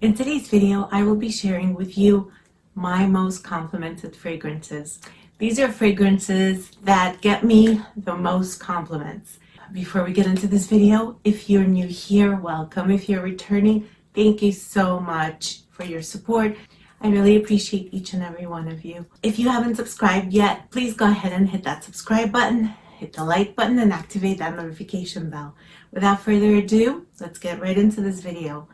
In today's video, I will be sharing with you my most complimented fragrances. These are fragrances that get me the most compliments. Before we get into this video, if you're new here, welcome. If you're returning, thank you so much for your support. I really appreciate each and every one of you. If you haven't subscribed yet, please go ahead and hit that subscribe button, hit the like button, and activate that notification bell. Without further ado, let's get right into this video.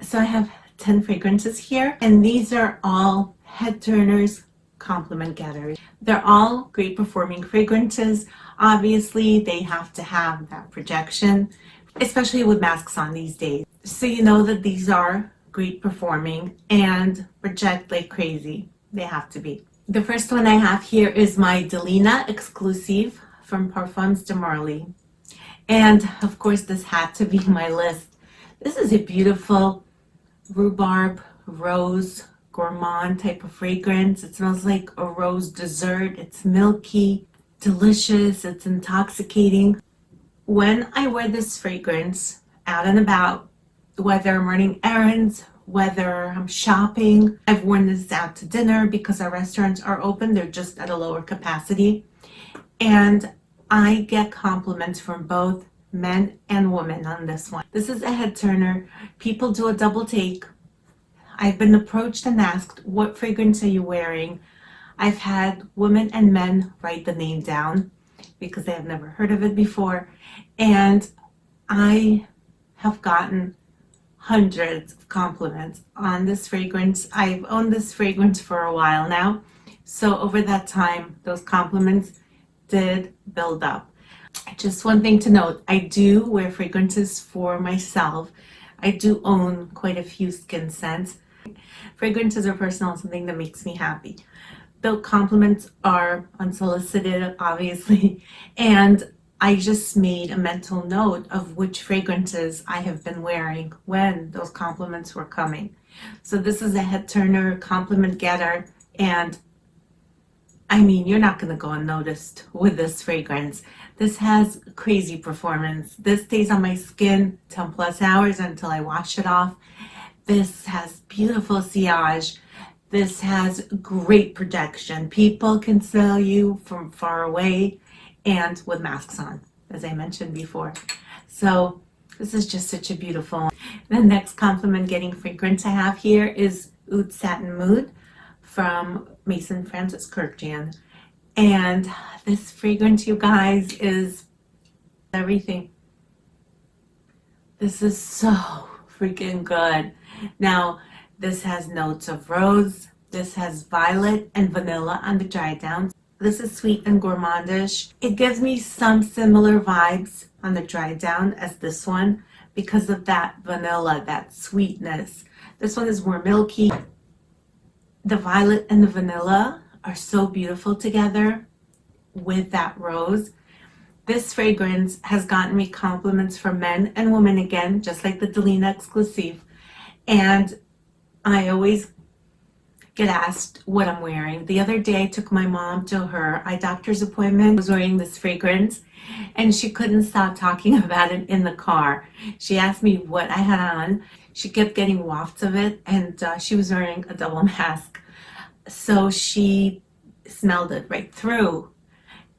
So I have 10 fragrances here, and these are all head turners, compliment getters. They're all great performing fragrances. Obviously, they have to have that projection, especially with masks on these days. So you know that these are great performing and project like crazy. They have to be. The first one I have here is my Delina exclusive from Perfumes de Marly. And of course, this had to be my list. This is a beautiful rhubarb, rose, gourmand type of fragrance. It smells like a rose dessert. It's milky, delicious, it's intoxicating. When I wear this fragrance out and about, whether I'm running errands, whether I'm shopping, I've worn this out to dinner because our restaurants are open. They're just at a lower capacity. And I get compliments from both men and women on this one. This is a head turner. People do a double take. I've been approached and asked, what fragrance are you wearing? I've had women and men write the name down because they have never heard of it before. And I have gotten hundreds of compliments on this fragrance. I've owned this fragrance for a while now. So over that time, those compliments did build up. Just one thing to note, I do wear fragrances for myself. I do own quite a few skin scents. Fragrances are personal, something that makes me happy. The compliments are unsolicited, obviously, and I just made a mental note of which fragrances I have been wearing when those compliments were coming. So this is a head turner, compliment getter, and I mean, you're not going to go unnoticed with this fragrance. This has crazy performance. This stays on my skin 10 plus hours until I wash it off. This has beautiful sillage. This has great projection. People can smell you from far away and with masks on, as I mentioned before. So this is just such a beautiful. The next compliment getting fragrance I have here is Oud Satin Mood from Maison Francis Churchian. And this fragrance, you guys, is everything. This is so freaking good. Now, this has notes of rose. This has violet and vanilla on the dry down. This is sweet and gourmandish. It gives me some similar vibes on the dry down as this one because of that vanilla, that sweetness. This one is more milky. The violet and the vanilla are so beautiful together with that rose. This fragrance has gotten me compliments from men and women again, just like the Delina exclusive. And I always get asked what I'm wearing. The other day I took my mom to her eye doctor's appointment. I was wearing this fragrance and she couldn't stop talking about it in the car. She asked me what I had on. She kept getting wafts of it, and she was wearing a double mask. So she smelled it right through,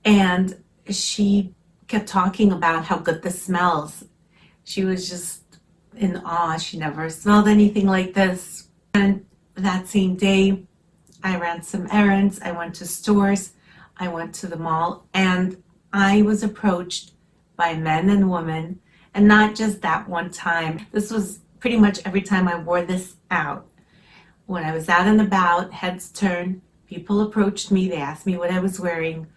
and she kept talking about how good this smells. She was just in awe. She never smelled anything like this. And that same day, I ran some errands. I went to stores. I went to the mall, and I was approached by men and women, and not just that one time. This was pretty much every time I wore this out. When I was out and about, heads turned, people approached me, they asked me what I was wearing,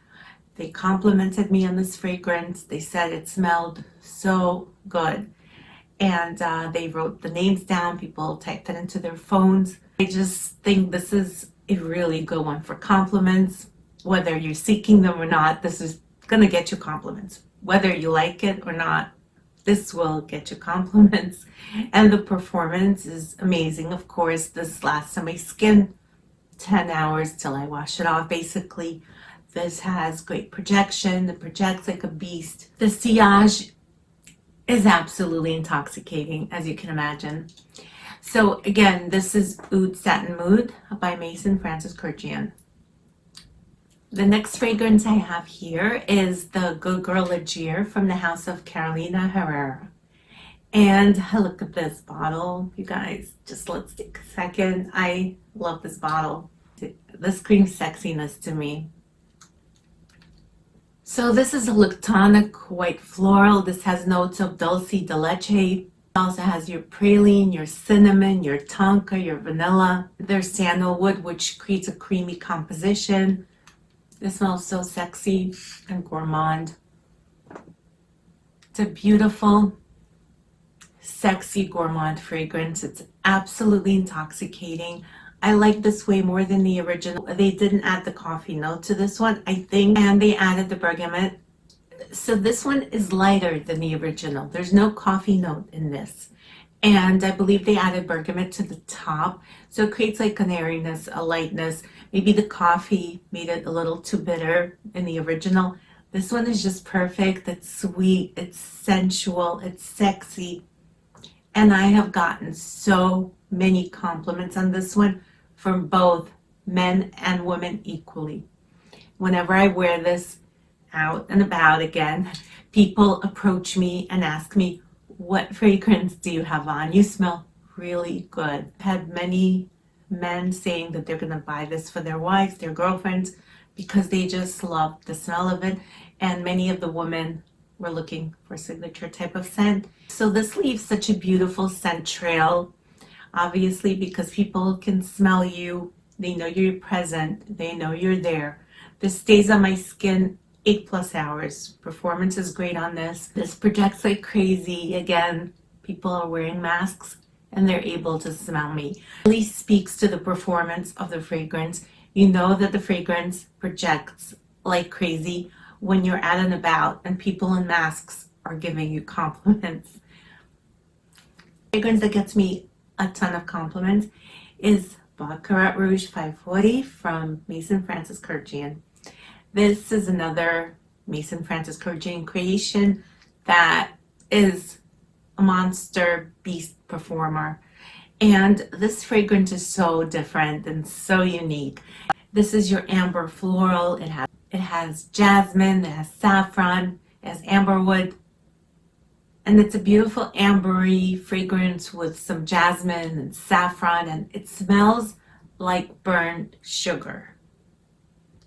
they complimented me on this fragrance, they said it smelled so good, and they wrote the names down, people typed it into their phones. I just think this is a really good one for compliments. Whether you're seeking them or not, this is gonna get you compliments. Whether you like it or not, this will get you compliments. And the performance is amazing. Of course, this lasts on my skin 10 hours till I wash it off. Basically, this has great projection. It projects like a beast. The sillage is absolutely intoxicating, as you can imagine. So again, this is Oud Satin Mood by Mason Francis Churchian. The next fragrance I have here is the Good Girl Legier from the House of Carolina Herrera. And look at this bottle, you guys. Just let's take a second. I love this bottle. This screams sexiness to me. So this is a lactonic white floral. This has notes of dulce de leche. It also has your praline, your cinnamon, your tonka, your vanilla. There's sandalwood, which creates a creamy composition. This smells so sexy and gourmand. It's a beautiful, sexy gourmand fragrance. It's absolutely intoxicating. I like this way more than the original. They didn't add the coffee note to this one, I think, and they added the bergamot. So this one is lighter than the original. There's no coffee note in this. And I believe they added bergamot to the top. So it creates like an airiness, a lightness. Maybe the coffee made it a little too bitter in the original. This one is just perfect. It's sweet, it's sensual, it's sexy. And I have gotten so many compliments on this one from both men and women equally. Whenever I wear this out and about again, people approach me and ask me, what fragrance do you have on? You smell really good. I've had many men saying that they're going to buy this for their wives, their girlfriends, because they just love the smell of it. And many of the women were looking for a signature type of scent. So this leaves such a beautiful scent trail, obviously, because people can smell you. They know you're present. They know you're there. This stays on my skin 8+ hours. Performance is great on this. This projects like crazy. Again, people are wearing masks and they're able to smell me. It really speaks to the performance of the fragrance. You know that the fragrance projects like crazy when you're out and about and people in masks are giving you compliments. The fragrance that gets me a ton of compliments is Vodka Rouge 540 from Mason Francis Churchian. This is another Mason Francis Churchian creation that is a monster beast performer. And this fragrance is so different and so unique. This is your amber floral. It has jasmine, it has saffron, it has amberwood. And it's a beautiful ambery fragrance with some jasmine and saffron, and it smells like burnt sugar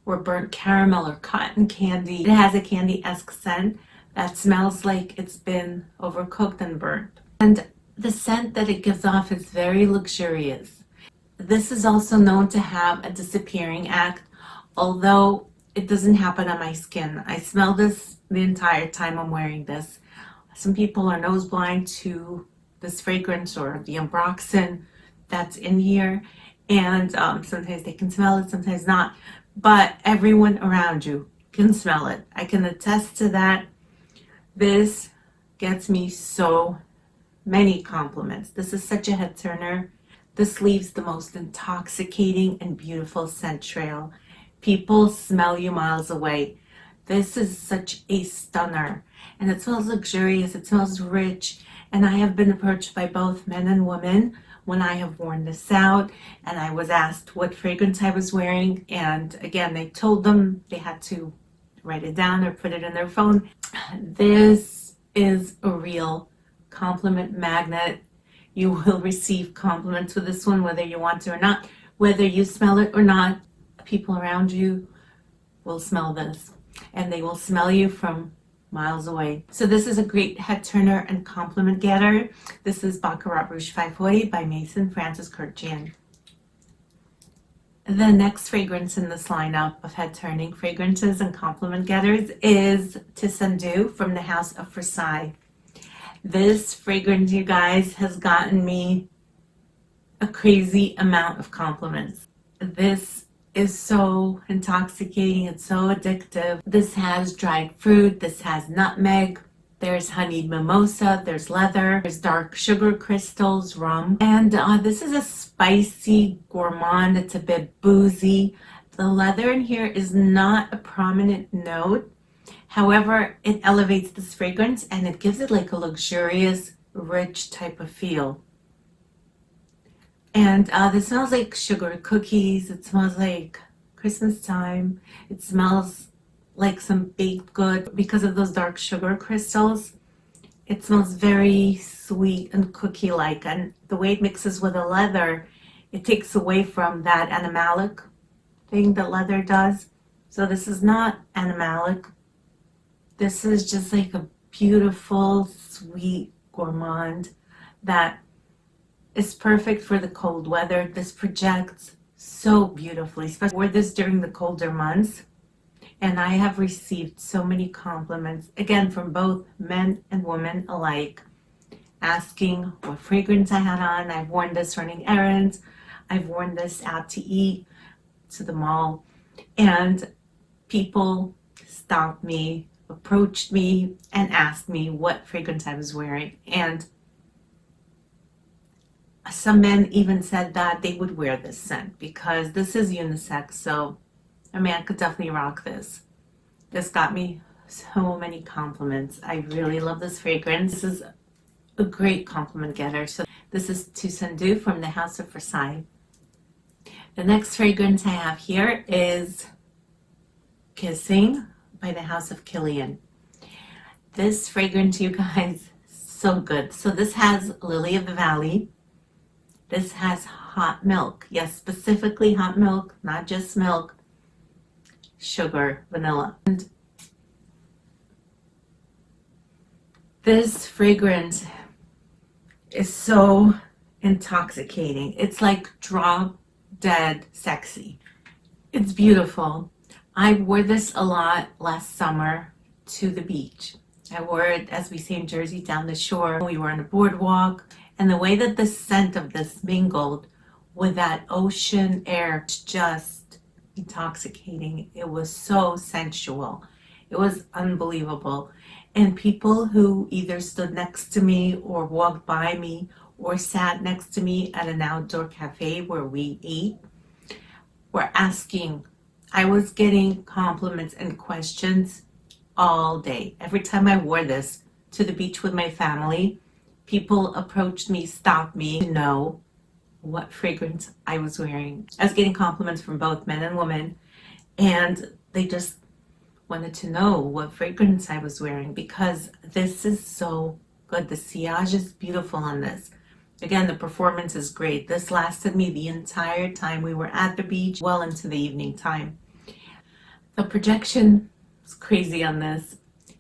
or burnt caramel or cotton candy. It has a candy-esque scent that smells like it's been overcooked and burnt. And the scent that it gives off is very luxurious. This is also known to have a disappearing act, although it doesn't happen on my skin. I smell this the entire time I'm wearing this. Some people are nose blind to this fragrance or the ambroxan that's in here, and sometimes they can smell it, sometimes not, but everyone around you can smell it. I can attest to that. This gets me so many compliments. This is such a head turner. This leaves the most intoxicating and beautiful scent trail. People smell you miles away. This is such a stunner, and it smells luxurious, it smells rich, and I have been approached by both men and women when I have worn this out, and I was asked what fragrance I was wearing, and again, I told them they had to write it down or put it in their phone. This is a real compliment magnet. You will receive compliments with this one, whether you want to or not. Whether you smell it or not, people around you will smell this, and they will smell you from miles away. So this is a great head turner and compliment getter. This is Baccarat Rouge 540 by Mason Francis Churchian. The next fragrance in this lineup of head turning fragrances and compliment getters is Tisondu from the House of Versailles. This fragrance, you guys, has gotten me a crazy amount of compliments. This is so intoxicating, it's so addictive. This has dried fruit, this has nutmeg, there's honeyed mimosa, there's leather, there's dark sugar crystals, rum, and this is a spicy gourmand. It's a bit boozy. The leather in here is not a prominent note. However, it elevates this fragrance and it gives it like a luxurious, rich type of feel. And this smells like sugar cookies. It smells like Christmas time. It smells like some baked good because of those dark sugar crystals. It smells very sweet and cookie-like, and the way it mixes with the leather, it takes away from that animalic thing that leather does. So this is not animalic. This is just like a beautiful, sweet gourmand that is perfect for the cold weather. This projects so beautifully, especially wear this during the colder months. And I have received so many compliments, again, from both men and women alike, asking what fragrance I had on. I've worn this running errands. I've worn this out to eat, to the mall. And people stopped me, approached me, and asked me what fragrance I was wearing. And some men even said that they would wear this scent because this is unisex, so a man could definitely rock this. This got me so many compliments. I really love this fragrance. This is a great compliment getter. So this is Tisondu from the House of Versailles. The next fragrance I have here is Kissing by the House of Kilian. This fragrance, you guys, so good. So this has Lily of the Valley. This has hot milk. Yes, specifically hot milk, not just milk, sugar, vanilla. And this fragrance is so intoxicating. It's like drop dead sexy. It's beautiful. I wore this a lot last summer to the beach. I wore it, as we say in Jersey, down the shore. We were on a boardwalk, and the way that the scent of this mingled with that ocean air, just intoxicating. It was so sensual. It was unbelievable. And people who either stood next to me or walked by me or sat next to me at an outdoor cafe where we ate were asking. I was getting compliments and questions all day. Every time I wore this to the beach with my family, people approached me, stopped me to know what fragrance I was wearing. I was getting compliments from both men and women, and they just wanted to know what fragrance I was wearing because this is so good. The sillage is beautiful on this. Again, the performance is great. This lasted me the entire time we were at the beach, well into the evening time. The projection is crazy on this,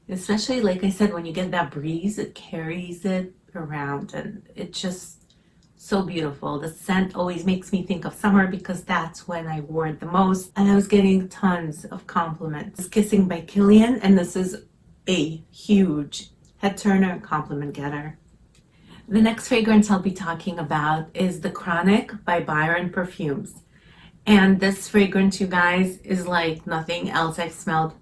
especially, like I said, when you get that breeze, it carries it around, and it's just so beautiful. The scent always makes me think of summer because that's when I wore it the most, and I was getting tons of compliments. It's Kissing by Kilian, and this is a huge head turner compliment getter. The next fragrance I'll be talking about is the Chronic by Byron Perfumes. And this fragrance, you guys, is like nothing else I've smelled.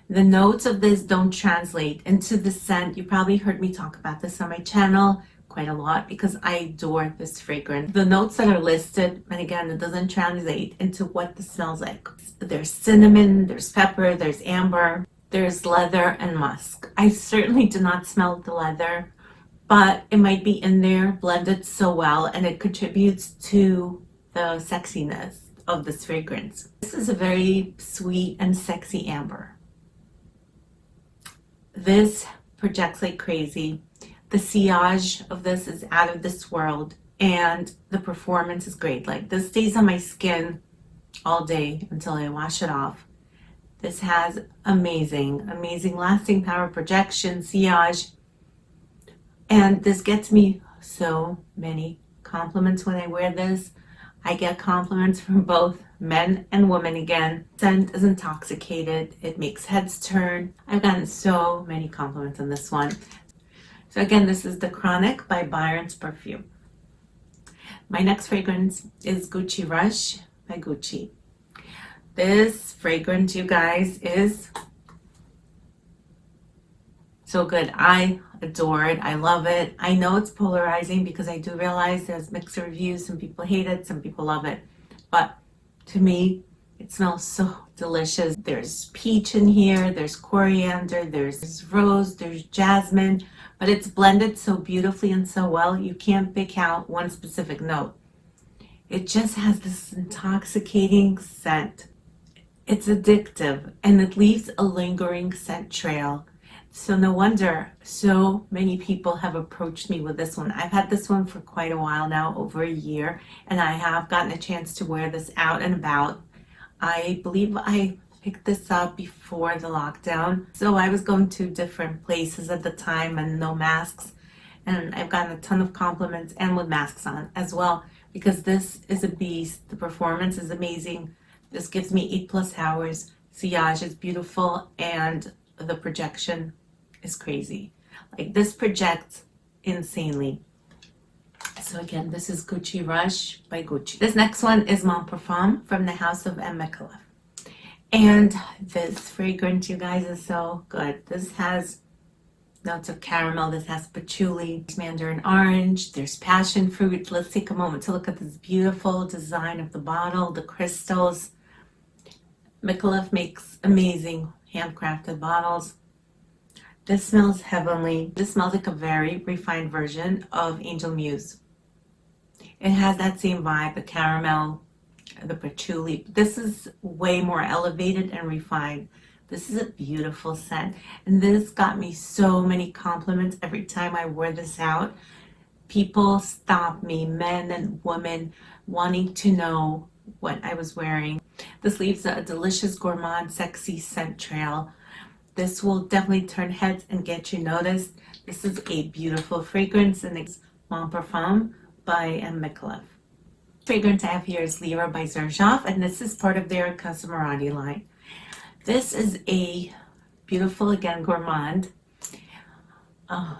The notes of this don't translate into the scent. You probably heard me talk about this on my channel quite a lot because I adore this fragrance. The notes that are listed, and again, it doesn't translate into what this smells like. There's cinnamon, there's pepper, there's amber, there's leather and musk. I certainly do not smell the leather, but it might be in there blended so well, and it contributes to the sexiness of this fragrance. This is a very sweet and sexy amber. This projects like crazy. The sillage of this is out of this world, and the performance is great. Like, this stays on my skin all day until I wash it off. This has amazing lasting power, projection, sillage, and this gets me so many compliments when I wear this. I get compliments from both men and women again. Scent is intoxicated. It makes heads turn. I've gotten so many compliments on this one. So again, this is the Chronic by Byron's Perfume. My next fragrance is Gucci Rush by Gucci. This fragrance, you guys, is so good. I adore it. I love it. I know it's polarizing because I do realize there's mixed reviews. Some people hate it, some people love it. But to me, it smells so delicious. There's peach in here, there's coriander, there's rose, there's jasmine, but it's blended so beautifully and so well, you can't pick out one specific note. It just has this intoxicating scent. It's addictive and it leaves a lingering scent trail. So no wonder so many people have approached me with this one. I've had this one for quite a while now, over a year, and I have gotten a chance to wear this out and about. I believe I picked this up before the lockdown. So I was going to different places at the time and no masks. And I've gotten a ton of compliments and with masks on as well, because this is a beast. The performance is amazing. This gives me 8+ hours. Sillage is beautiful and the projection is crazy. Like, this projects insanely. So again, this is Gucci Rush by Gucci. This next one is Mon Parfum from the House of Versailles. And this fragrance, you guys, is so good. This has notes of caramel, this has patchouli, mandarin orange, there's passion fruit. Let's take a moment to look at this beautiful design of the bottle, the crystals. Micallef makes amazing handcrafted bottles. This smells heavenly. This smells like a very refined version of Angel Muse. It has that same vibe, the caramel, the patchouli. This is way more elevated and refined. This is a beautiful scent, and this got me so many compliments every time I wore this out. People stopped me, men and women, wanting to know what I was wearing. This leaves a delicious, gourmand, sexy scent trail. This will definitely turn heads and get you noticed. This is a beautiful fragrance, and it's Mon Parfum by Micallef. Fragrance I have here is Libra by Sergio, and this is part of their Casamarati line. This is a beautiful, again, gourmand.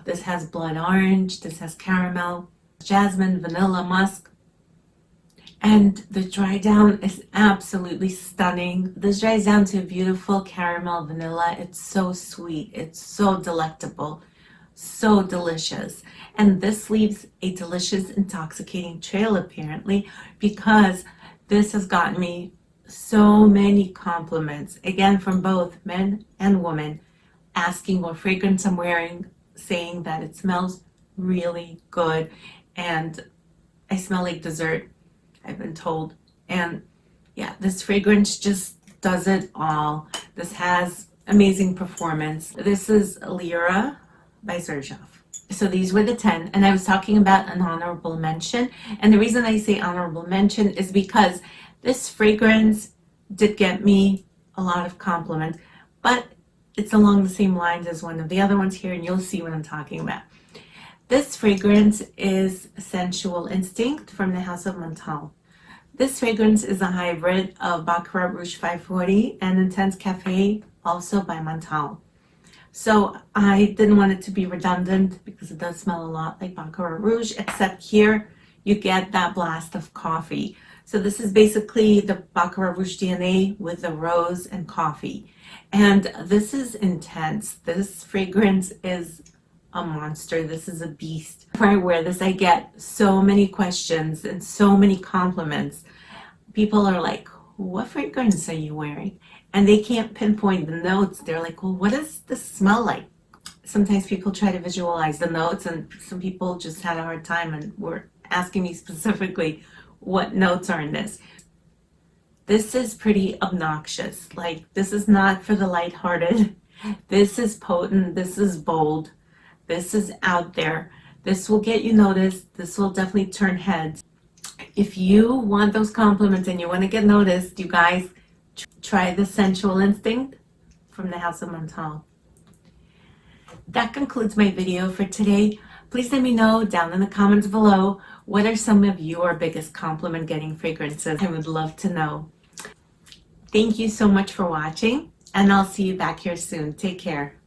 This has blood orange, this has caramel, jasmine, vanilla, musk. And the dry down is absolutely stunning. This dries down to beautiful caramel, vanilla. It's so sweet, it's so delectable, so delicious. And this leaves a delicious, intoxicating trail, apparently, because this has gotten me so many compliments, again, from both men and women, asking what fragrance I'm wearing, saying that it smells really good, and I smell like dessert, I've been told. And yeah, this fragrance just does it all. This has amazing performance. This is Libra by Sergio. So these were the 10, and I was talking about an honorable mention, and the reason I say honorable mention is because this fragrance did get me a lot of compliments, but it's along the same lines as one of the other ones here, and you'll see what I'm talking about. This fragrance is Sensual Instinct from the House of Versailles. This fragrance is a hybrid of Baccarat Rouge 540 and Intense Cafe, also by Versailles. So I didn't want it to be redundant because it does smell a lot like Baccarat Rouge, except here you get that blast of coffee. So this is basically the Baccarat Rouge DNA with the rose and coffee. And this is intense. This fragrance is a monster. This is a beast. When I wear this, I get so many questions and so many compliments. People are like, what fragrance are you wearing? And they can't pinpoint the notes. They're like, well, what does this smell like? Sometimes people try to visualize the notes, and some people just had a hard time and were asking me specifically what notes are in this. This is pretty obnoxious. Like, this is not for the lighthearted. This is potent. This is bold. This is out there. This will get you noticed. This will definitely turn heads. If you want those compliments and you want to get noticed, you guys, try the Sensual Instinct from the House of Versailles. That concludes my video for today. Please let me know down in the comments below, what are some of your biggest compliment getting fragrances? I would love to know. Thank you so much for watching, and I'll see you back here soon. Take care.